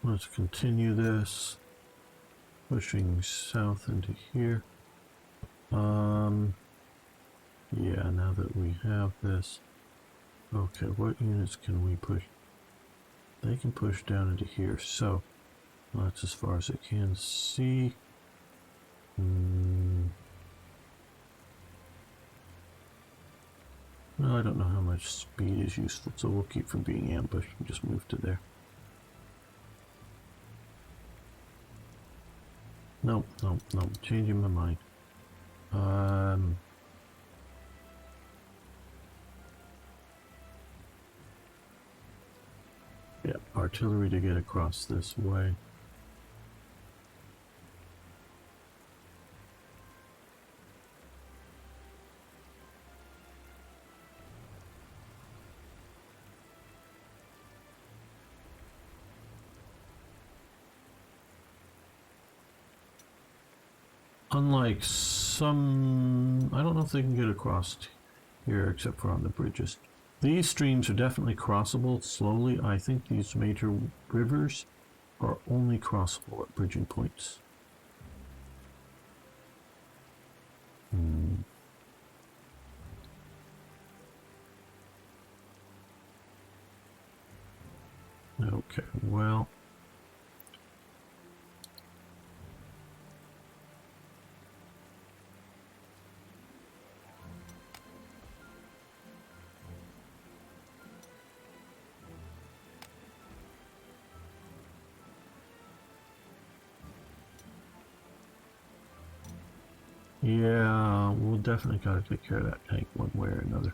let's continue this. Pushing south into here. Yeah, now that we have this. Okay, what units can we push? They can push down into here, so that's as far as it can see. Well, I don't know how much speed is useful, so we'll keep from being ambushed and just move to there. Nope, changing my mind. Yeah, artillery to get across this way. Unlike some, I don't know if they can get across here except for on the bridges. These streams are definitely crossable slowly. I think these major rivers are only crossable at bridging points. Okay, well. Yeah, we'll definitely gotta take care of that tank one way or another.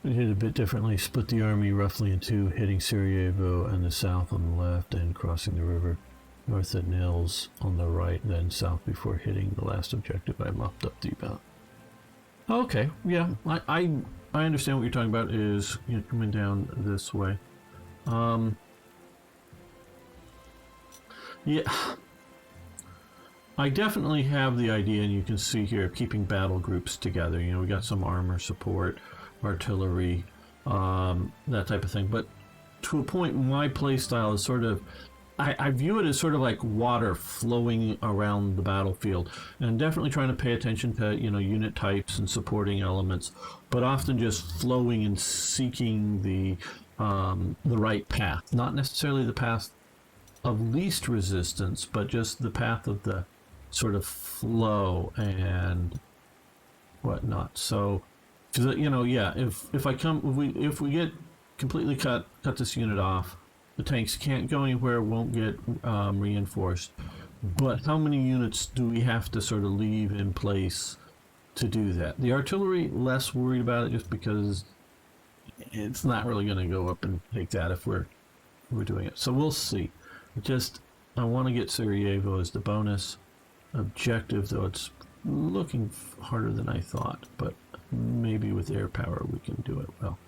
We did it a bit differently, split the army roughly in two, hitting Sarajevo and the south on the left and crossing the river north at Nils on the right, then south before hitting the last objective I mopped up the about. Okay, yeah, I understand what you're talking about is coming down this way. Yeah. I definitely have the idea, and you can see here, keeping battle groups together. We got some armor support, artillery, that type of thing. But to a point, my playstyle is sort of, I view it as sort of like water flowing around the battlefield, and definitely trying to pay attention to, unit types and supporting elements, but often just flowing and seeking the right path. Not necessarily the path of least resistance, but just the path of the sort of flow and whatnot. So, yeah, if we get completely cut this unit off, the tanks can't go anywhere, won't get reinforced. But how many units do we have to sort of leave in place to do that? The artillery, less worried about it, just because it's not really going to go up and take that if we're doing it. So we'll see. I want to get Sarajevo as the bonus objective, though it's looking harder than I thought, but maybe with air power we can do it well.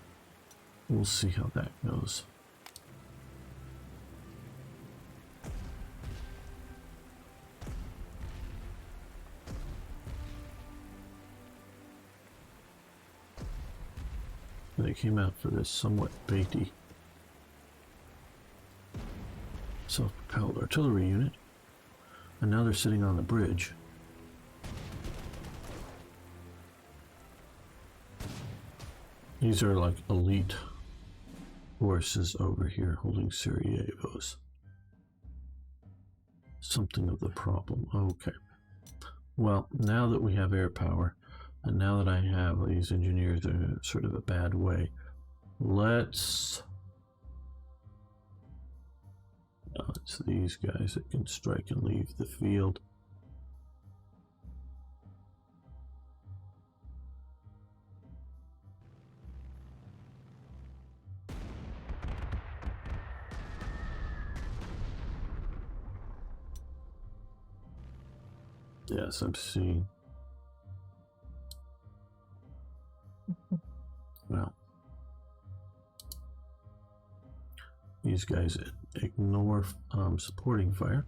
We'll see how that goes. They came out for this somewhat baity self-propelled artillery unit, and now they're sitting on the bridge. These are like elite forces over here holding Sarajevos. Something of the problem. Okay. Well, now that we have air power, and now that I have these engineers in sort of a bad way, let's... it's these guys that can strike and leave the field. Yes, I'm seeing. Well, these guys ignore supporting fire.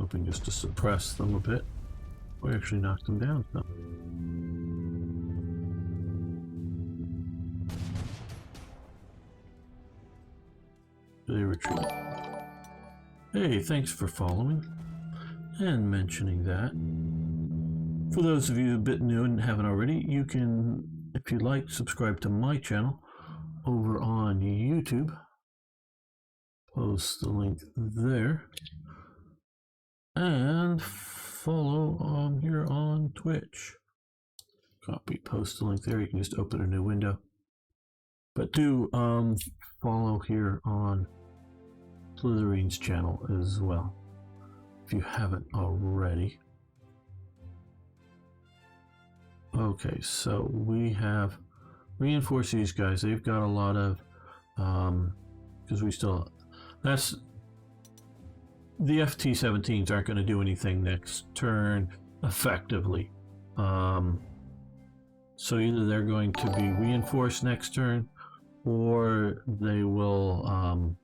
hoping just to suppress them a bit. We actually knocked them down. So. They retreat. Hey, thanks for following and mentioning that. For those of you a bit new and haven't already, you can, if you like, subscribe to my channel over on YouTube. Post the link there. And follow here on Twitch. Copy, post the link there. You can just open a new window. But do follow here on Slytherin's channel as well, if you haven't already. Okay, so we have reinforced these guys. They've got a lot of, because we still, that's, the FT-17s aren't going to do anything next turn effectively. So either they're going to be reinforced next turn, or they will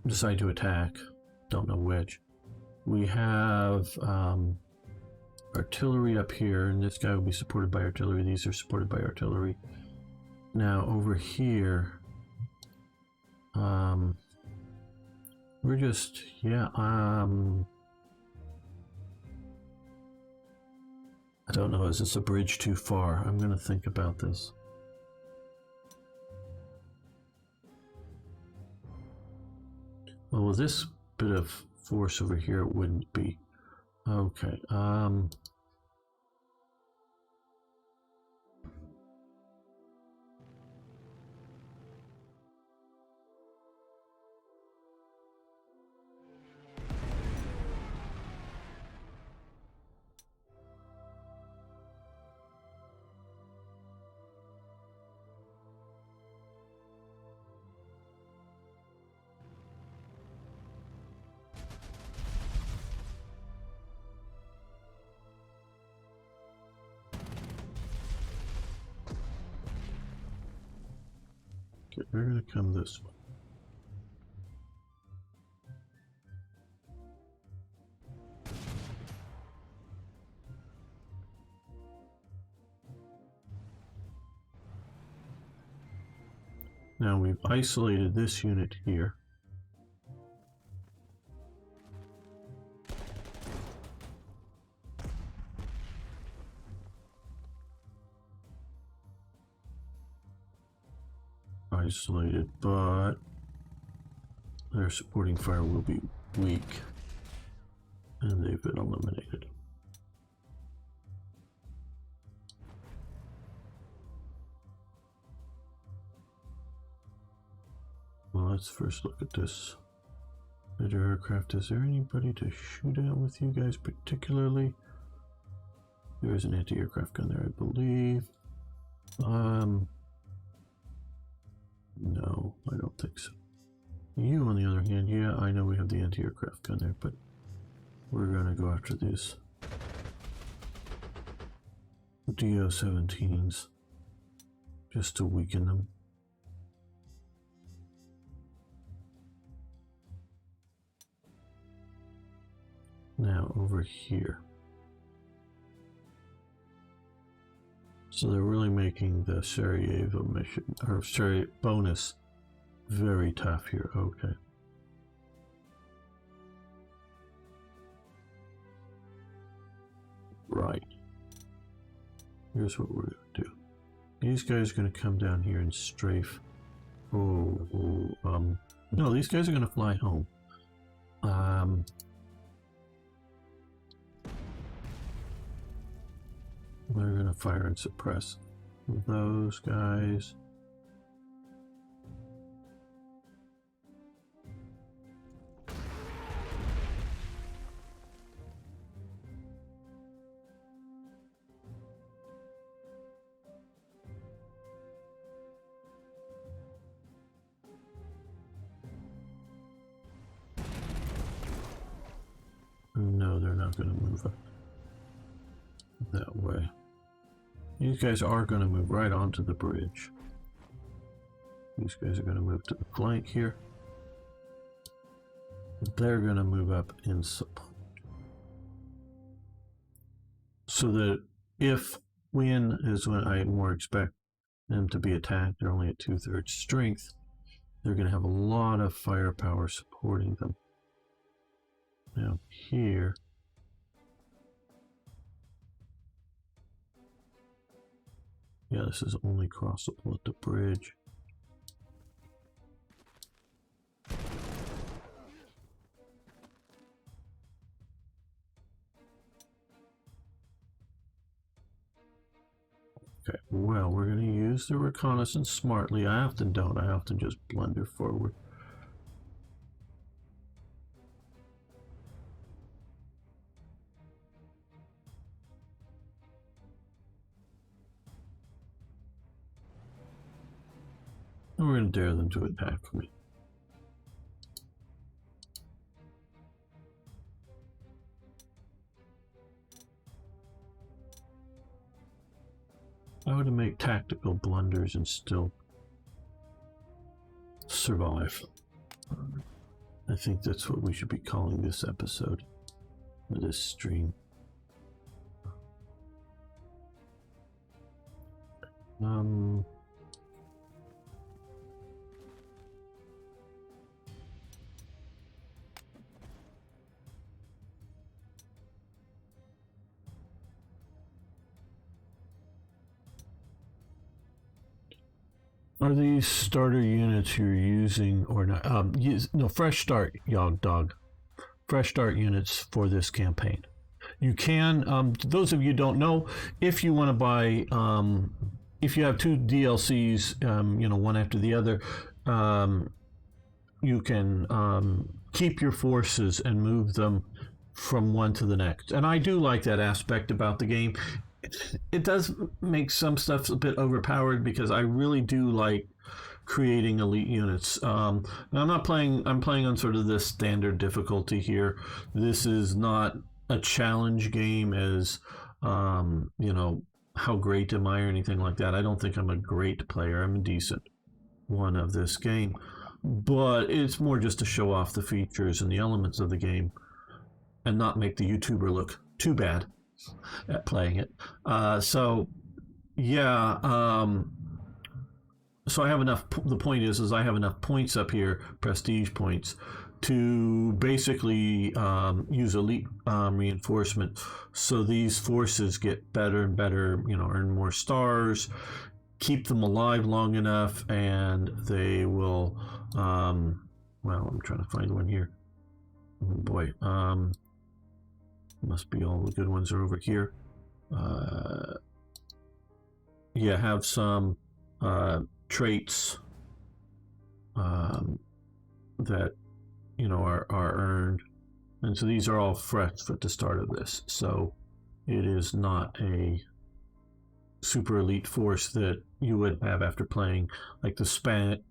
decide to attack. Don't know which. We have artillery up here, and this guy will be supported by artillery. These are supported by artillery. Now over here, we're just, yeah, I don't know, is this a bridge too far? I'm gonna think about this. Well, with this bit of force over here, it wouldn't be. Okay, okay, we're gonna come this way. Now we've isolated this unit here. Isolated, but their supporting fire will be weak, and they've been eliminated. Well, let's first look at this. Fighter aircraft. Is there anybody to shoot at with you guys particularly? There is an anti-aircraft gun there, I believe. No, I don't think so. You, on the other hand, yeah, I know we have the anti-aircraft gun there, but we're gonna go after these DO-17s just to weaken them. Now over here. So they're really making the Sarajevo mission, or bonus, very tough here. Okay. Right. Here's what we're going to do. These guys are going to come down here and strafe. No, these guys are going to fly home. We're going to fire and suppress those guys. No, they're not going to move up that way. These guys are going to move right onto the bridge. These guys are going to move to the flank here. they're going to move up in support. So that if when is when I more expect them to be attacked, they're only at 2/3 strength. They're going to have a lot of firepower supporting them. Now here, yeah, this is only crossable at the bridge. Okay, well, we're going to use the reconnaissance smartly. I often don't. I often just blunder forward. And we're going to dare them to attack me. I would make tactical blunders and still survive. I think that's what we should be calling this episode, or this stream. Are these starter units you're using or not? No, fresh start, Yog Dog. Fresh start units for this campaign. You can, those of you who don't know, if you want to buy, if you have two DLCs, one after the other, you can keep your forces and move them from one to the next. And I do like that aspect about the game. It does make some stuff a bit overpowered because I really do like creating elite units. Now I'm playing on sort of this standard difficulty here. This is not a challenge game as, how great am I or anything like that. I don't think I'm a great player. I'm a decent one of this game. But it's more just to show off the features and the elements of the game and not make the YouTuber look too bad at playing it. So I have enough. The point is I have enough points up here, prestige points, to basically use elite reinforcement. So these forces get better and better. Earn more stars, keep them alive long enough, and they will. Well, I'm trying to find one here. Oh boy. Must be all the good ones are over here. Have some traits that are earned, and so these are all fresh at the start of this. So it is not a super elite force that you would have after playing like the Spain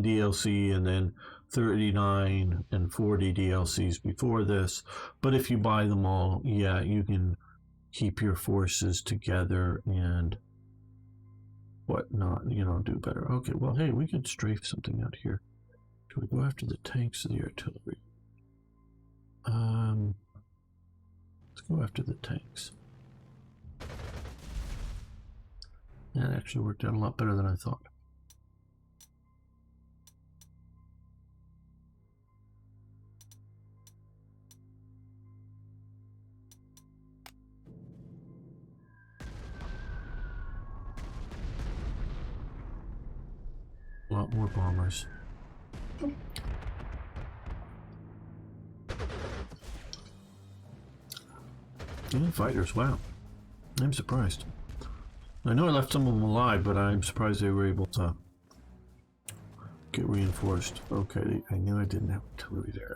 DLC and then 39 and 40 DLCs before this. But if you buy them all, you can keep your forces together and whatnot, do better. Okay, well, hey, we can strafe something out here. Do we go after the tanks or the artillery? Let's go after the tanks. That actually worked out a lot better than I thought. A lot more bombers. And fighters, wow. I'm surprised. I know I left some of them alive, but I'm surprised they were able to get reinforced. Okay, I knew I didn't have artillery there.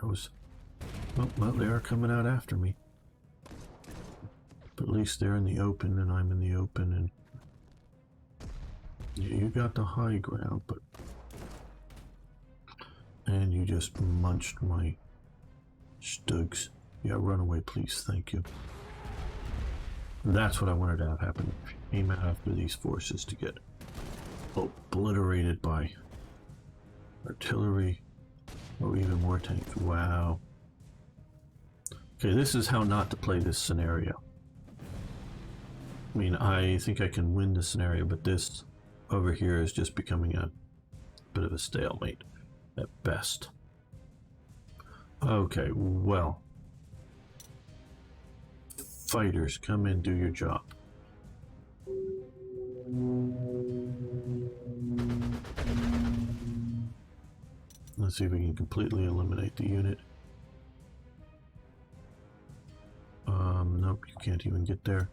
Well, they are coming out after me. But at least they're in the open and I'm in the open, and you got the high ground, but and you just munched my stugs. Yeah, run away, please. Thank you. That's what I wanted to have happen. Aim after these forces to get obliterated by artillery or even more tanks. Wow. Okay, this is how not to play this scenario. I mean, I think I can win the scenario, but this over here is just becoming a bit of a stalemate at best. Okay, well. Fighters, come in, do your job. Let's see if we can completely eliminate the unit. Nope, you can't even get there.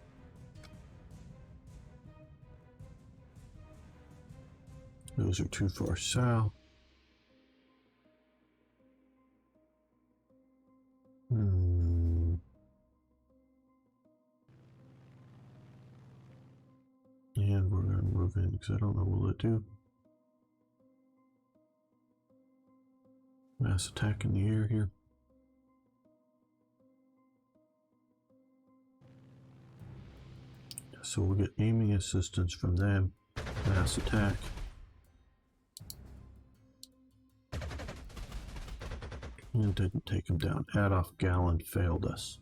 Those are too far south. And we're going to move in because I don't know what will it do. Mass attack in the air here. So we'll get aiming assistance from them. Mass attack. And didn't take him down. Adolf Galland failed us.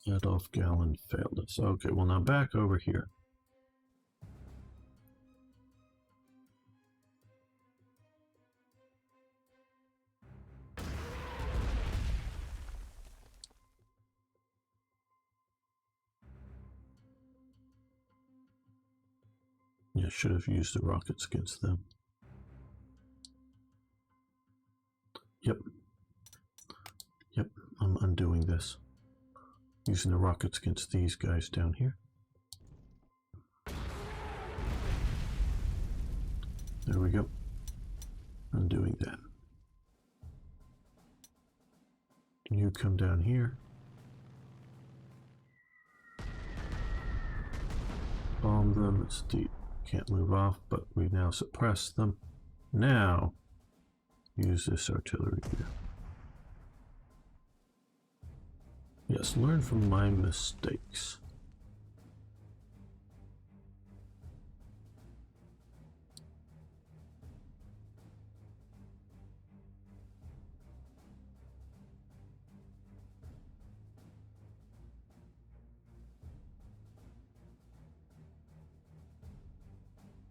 Adolf Galland failed us. Okay, well now back over here. Yeah, should have used the rockets against them. Yep. Yep, I'm undoing this. Using the rockets against these guys down here. There we go. Undoing that. You come down here. Bomb them. It's deep. Can't move off, but we now suppress them. Now, use this artillery here. Yes, learn from my mistakes.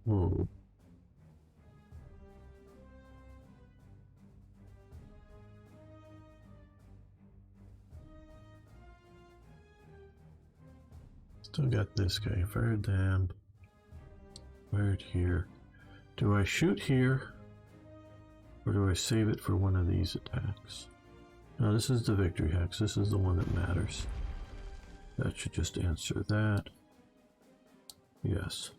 Whoa. Still got this guy. Fired them. Fired here. Do I shoot here? Or do I save it for one of these attacks? No, this is the victory hex. This is the one that matters. That should just answer that. Yes.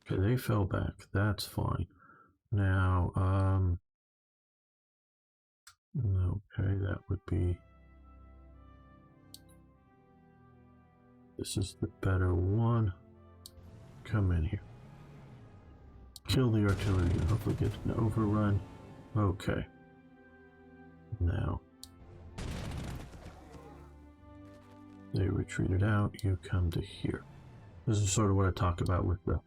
Okay, they fell back. That's fine. Now, okay, that would be... This is the better one. Come in here. Kill the artillery and hopefully get an overrun. Okay. Now. They retreated out. You come to here. This is sort of what I talked about with the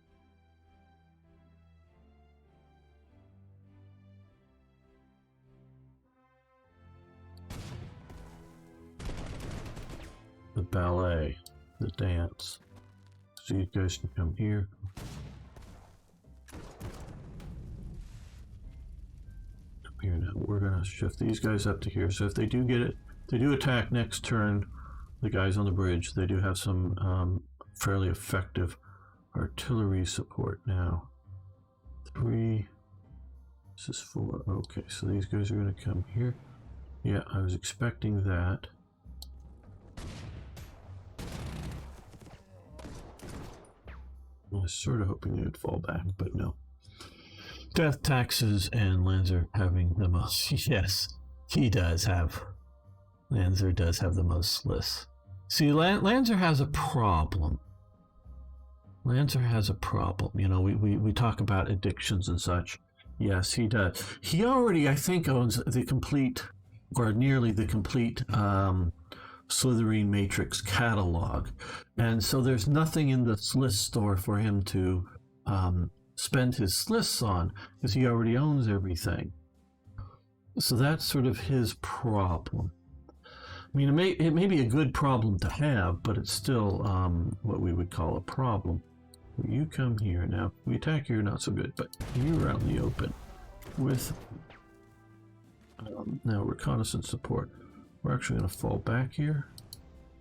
ballet, the dance. So you guys can come here. Come here now. We're gonna shift these guys up to here. So if they do get it, if they do attack next turn, the guys on the bridge, they do have some fairly effective artillery support now. 3. This is 4. Okay, so these guys are gonna come here. Yeah, I was expecting that. I was sort of hoping they would fall back, but no. Death, taxes, and Lanzer having the most. Yes, he does have. Lanzer does have the most lists. See, Lanzer has a problem. Lanzer has a problem. You know, we talk about addictions and such. Yes, he does. He already, I think, owns the complete, or nearly the complete, Slytherin Matrix catalog, and so there's nothing in the list store for him to spend his lists on because he already owns everything. So that's sort of his problem. I mean, it may be a good problem to have, but it's still what we would call a problem. You come here now. We attack here, not so good, but you're out in the open with now reconnaissance support. We're actually going to fall back here.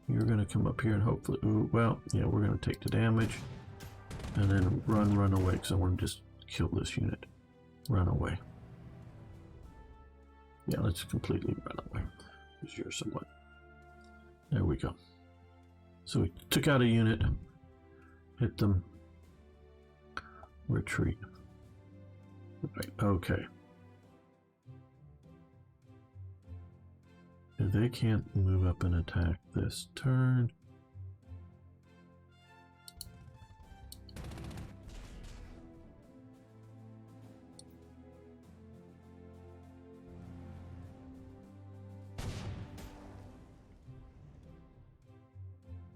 You're going to come up here and hopefully, ooh, well, yeah, we're going to take the damage and then run away because I want to just kill this unit. Run away. Yeah, let's completely run away. Because you're somewhat. There we go. So we took out a unit, hit them, retreat. Right, okay. They can't move up and attack this turn.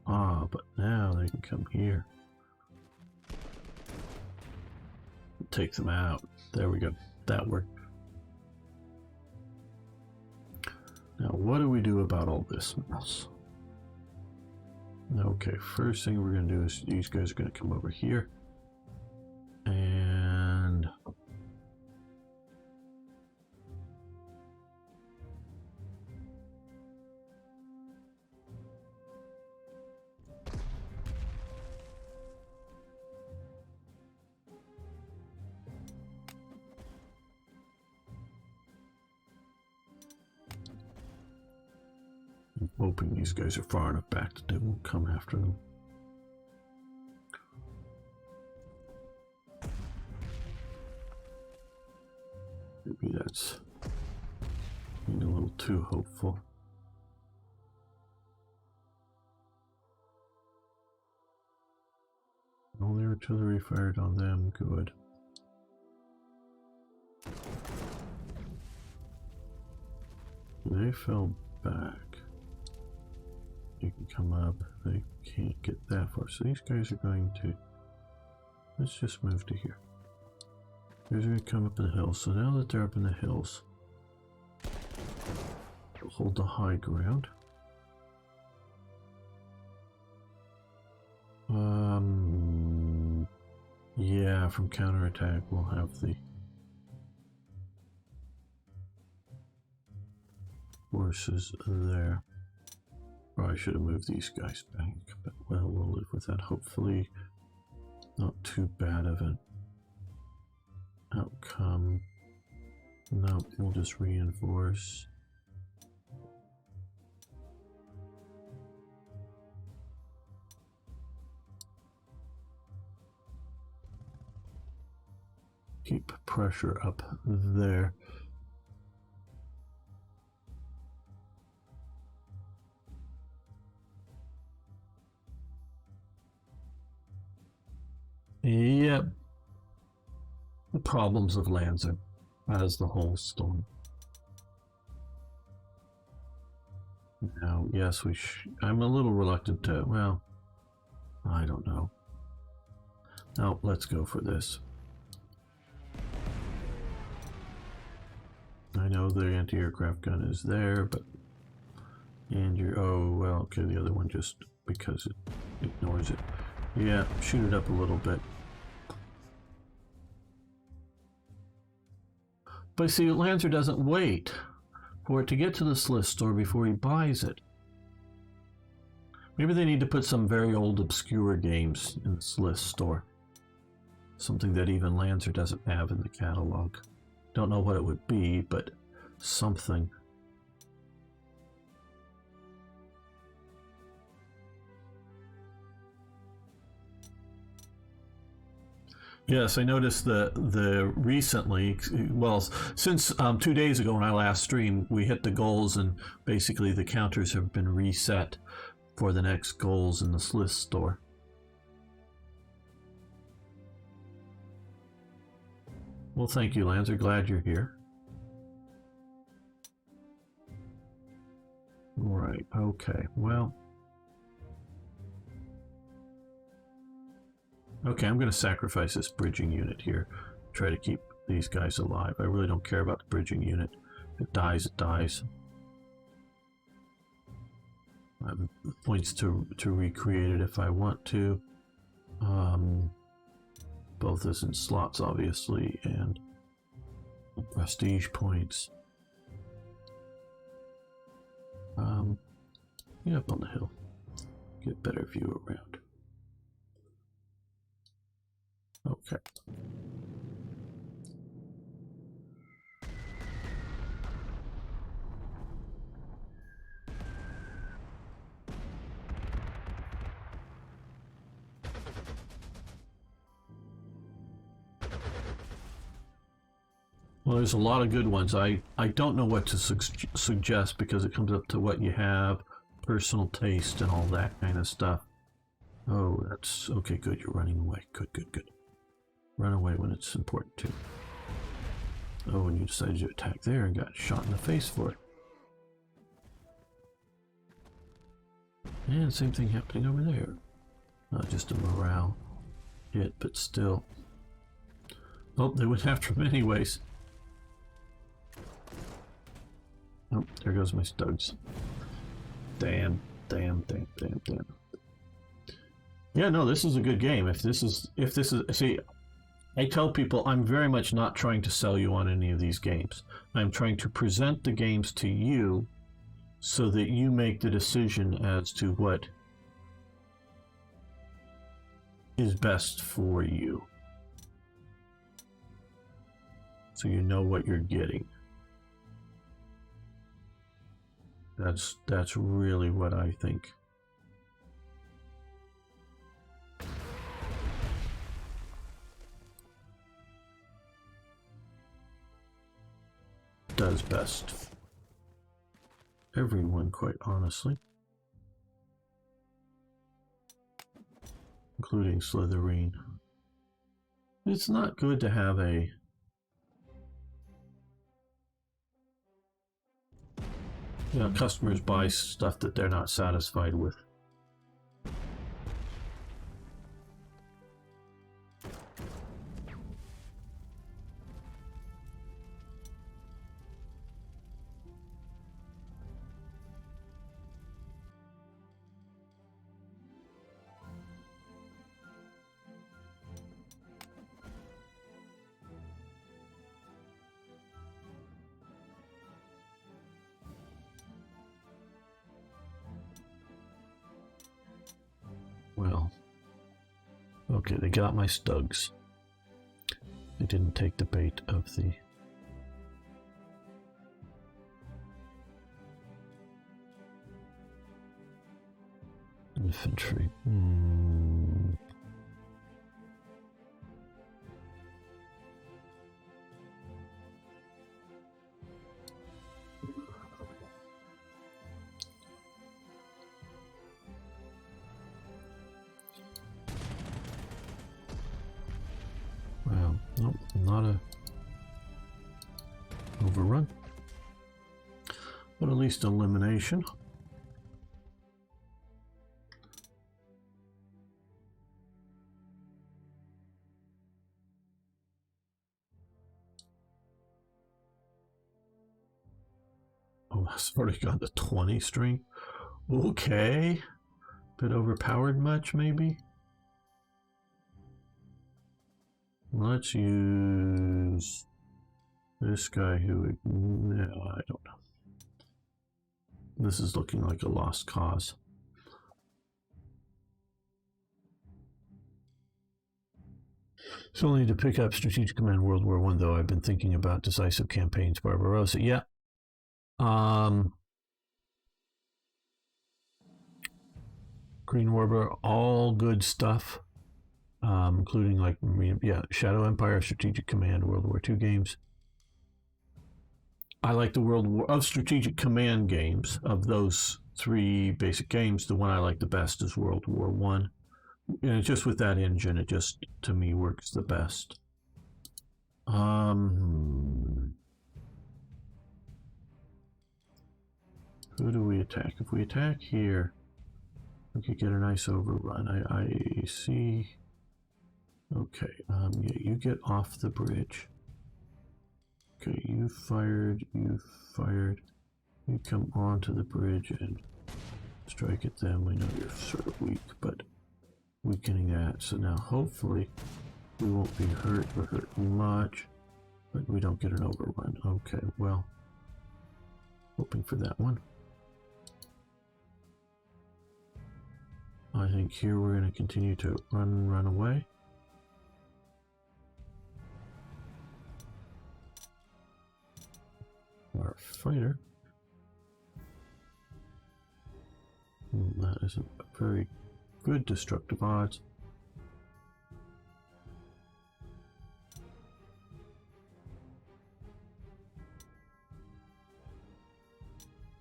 Ah, but now they can come here. Take them out. There we go. That worked. Now, what do we do about all this mess? Okay, first thing we're going to do is these guys are going to come over here. And I'm hoping these guys are far enough back that they won't come after them. Maybe that's being a little too hopeful. All the artillery fired on them, good. They fell back. You can come up, they can't get that far. So these guys are going to, let's just move to here. These are going to come up in the hills. So now that they're up in the hills, we'll hold the high ground. Yeah, from counterattack we'll have the forces there. Probably should have moved these guys back, but well, we'll live with that. Hopefully not too bad of an outcome. No, we'll just reinforce. Keep pressure up there. Yep. The problems of Lanza as the whole storm. Now, yes, I'm a little reluctant to, well, I don't know. Now, let's go for this. I know the anti-aircraft gun is there, but oh, well, okay, the other one just because it ignores it. Yeah, shoot it up a little bit. But see, Lancer doesn't wait for it to get to the Sliss store before he buys it. Maybe they need to put some very old obscure games in the Sliss store. Something that even Lancer doesn't have in the catalog. Don't know what it would be, but something. Yes, I noticed the recently, well, since 2 days ago when I last streamed, we hit the goals and basically the counters have been reset for the next goals in the Sliss store. Well, thank you, Lancer. Glad you're here. Right, okay, well. Okay, I'm going to sacrifice this bridging unit here. Try to keep these guys alive. I really don't care about the bridging unit If it dies, it dies. I have points to recreate it if I want to. Both as in slots, obviously, and prestige points. Get up on the hill. Get a better view around. Okay. Well, there's a lot of good ones. I don't know what to suggest because it comes up to what you have, personal taste, and all that kind of stuff. Oh, that's okay. Good, you're running away. Good, good, good. Run away when it's important to. Oh, and you decided to attack there and got shot in the face for it. And same thing happening over there. Not just a morale hit, but still. Oh, they went after him anyways. Oh, there goes my studs. Damn, damn, damn, damn, damn. Yeah, no, this is a good game. If this is, see, I tell people I'm very much not trying to sell you on any of these games. I'm trying to present the games to you so that you make the decision as to what is best for you. So you know what you're getting. That's really what I think. Does best. Everyone, quite honestly. Including Slytherin. It's not good to have a customers buy stuff that they're not satisfied with. Well, okay, they got my stugs. They didn't take the bait of the infantry. Well, nope, not a overrun, but at least elimination. Oh, that's already got the 20 string. Okay. Bit overpowered much, maybe? Let's use this guy who... No, I don't know. This is looking like a lost cause. So only to pick up Strategic Command World War I, though I've been thinking about Decisive Campaigns Barbarossa. Yeah. Green Warbler, all good stuff. Including like, yeah, Shadow Empire, Strategic Command, World War II games. I like the World War of Strategic Command games. Of those three basic games, the one I like the best is World War I. And just with that engine, it just, to me, works the best. Who do we attack? If we attack here, we could get a nice overrun. I see. Okay, yeah, you get off the bridge. Okay, you fired. You come onto the bridge and strike at them. We know you're sort of weak, but weakening that. So now hopefully we won't be hurt or hurt much, but we don't get an overrun. Okay, well, hoping for that one. I think here we're going to continue to run away. Our fighter. That isn't a very good destructive odds.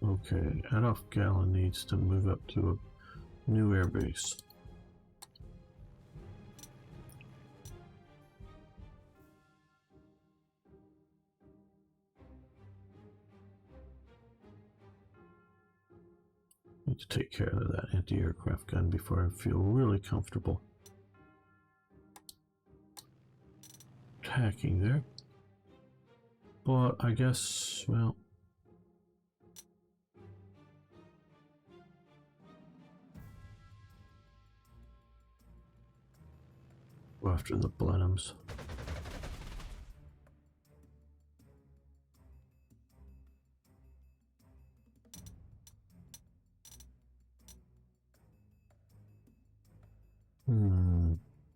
Okay, Adolf Gallen needs to move up to a new airbase. Need to take care of that anti-aircraft gun before I feel really comfortable attacking there. But I guess, well, go after the Blenheims.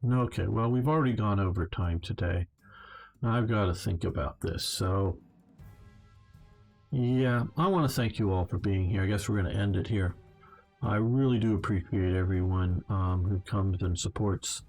Okay, well, we've already gone over time today. I've got to think about this. So, yeah, I want to thank you all for being here. I guess we're going to end it here. I really do appreciate everyone who comes and supports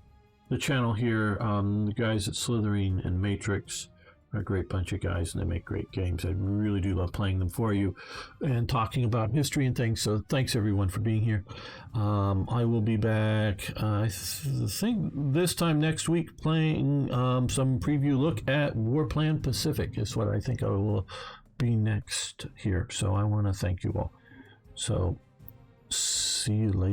the channel here. The guys at Slithering and Matrix are a great bunch of guys, and they make great games. I really do love playing them for you and talking about history and things. So thanks everyone for being here. I will be back, I think this time next week, playing some preview look at Warplan Pacific is what I think I will be next here. So I want to thank you all. So see you later.